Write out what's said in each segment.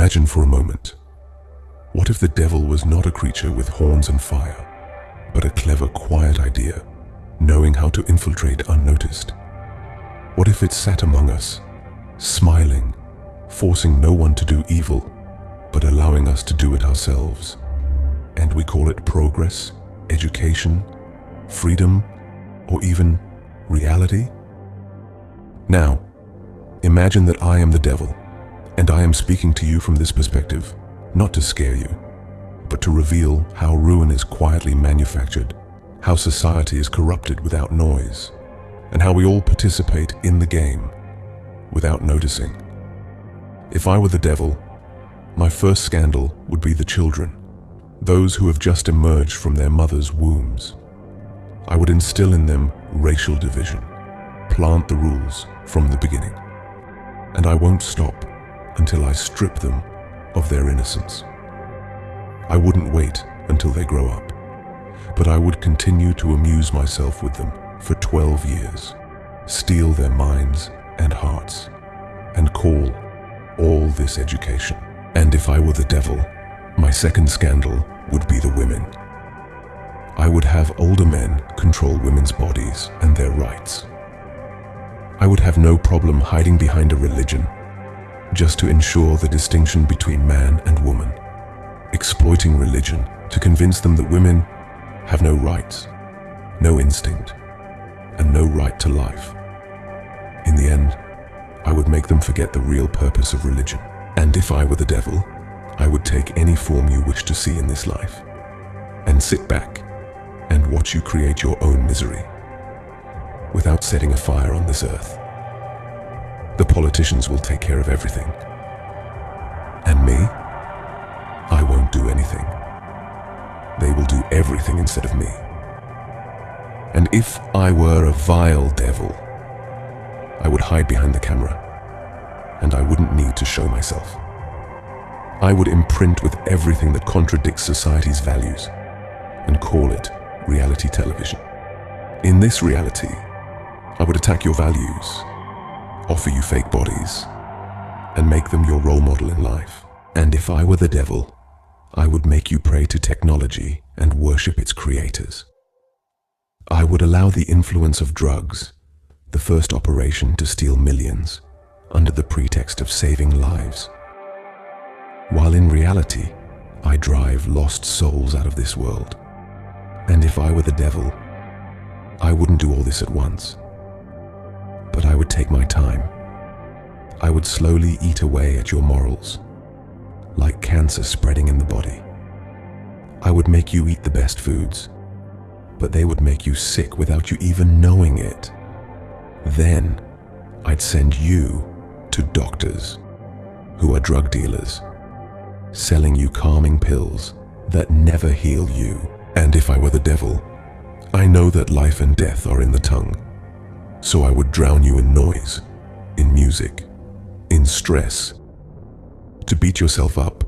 Imagine for a moment, what if the devil was not a creature with horns and fire, but a clever, quiet idea, knowing how to infiltrate unnoticed? What if it sat among us, smiling, forcing no one to do evil, but allowing us to do it ourselves? And we call it progress, education, freedom, or even reality? Now, imagine that I am the devil, and I am speaking to you from this perspective, not to scare you, but to reveal how ruin is quietly manufactured, how society is corrupted without noise, and how we all participate in the game without noticing. If I were the devil, my first scandal would be the children, those who have just emerged from their mothers' wombs. I would instill in them racial division, plant the rules from the beginning, and I won't stop until I strip them of their innocence. I wouldn't wait until they grow up, but I would continue to amuse myself with them for 12 years, steal their minds and hearts, and call all this education. And if I were the devil, my second scandal would be the women. I would have older men control women's bodies and their rights. I would have no problem hiding behind a religion just to ensure the distinction between man and woman, exploiting religion to convince them that women have no rights, no instinct, and no right to life. In the end, I would make them forget the real purpose of religion. And if I were the devil, I would take any form you wish to see in this life, and sit back and watch you create your own misery, without setting a fire on this earth. The politicians will take care of everything. And me? I won't do anything. They will do everything instead of me. And if I were a vile devil, I would hide behind the camera, and I wouldn't need to show myself. I would imprint with everything that contradicts society's values and call it reality television. In this reality, I would attack your values, offer you fake bodies, and make them your role model in life. And if I were the devil, I would make you pray to technology and worship its creators. I would allow the influence of drugs, the first operation to steal millions, under the pretext of saving lives. While in reality, I drive lost souls out of this world. And if I were the devil, I wouldn't do all this at once. But I would take my time. I would slowly eat away at your morals, like cancer spreading in the body. I would make you eat the best foods, but they would make you sick without you even knowing it. Then I'd send you to doctors who are drug dealers, selling you calming pills that never heal you. And if I were the devil, I know that life and death are in the tongue. So I would drown you in noise, in music, in stress, to beat yourself up,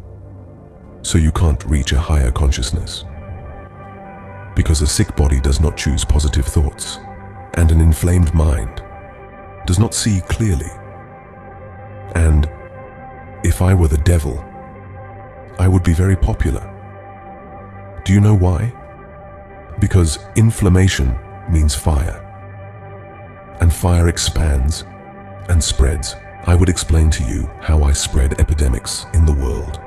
so you can't reach a higher consciousness. Because a sick body does not choose positive thoughts, and an inflamed mind does not see clearly. And if I were the devil, I would be very popular. Do you know why? Because inflammation means fire. And fire expands and spreads. I would explain to you how I spread epidemics in the world.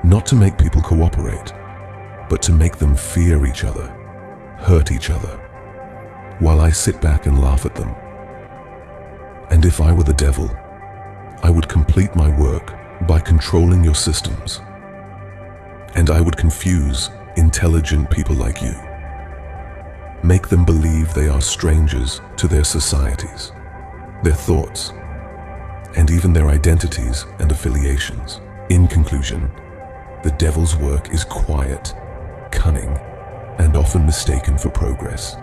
Not to make people cooperate, but to make them fear each other, hurt each other, while I sit back and laugh at them. And if I were the devil, I would complete my work by controlling your systems. And I would confuse intelligent people like you. Make them believe they are strangers to their societies, their thoughts, and even their identities and affiliations. In conclusion, the devil's work is quiet, cunning, and often mistaken for progress.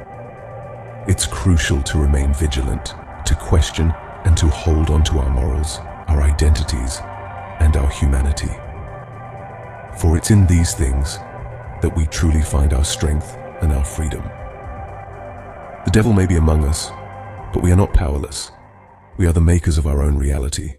It's crucial to remain vigilant, to question and to hold on to our morals, our identities, and our humanity. For it's in these things that we truly find our strength and our freedom. The devil may be among us, but we are not powerless. We are the makers of our own reality.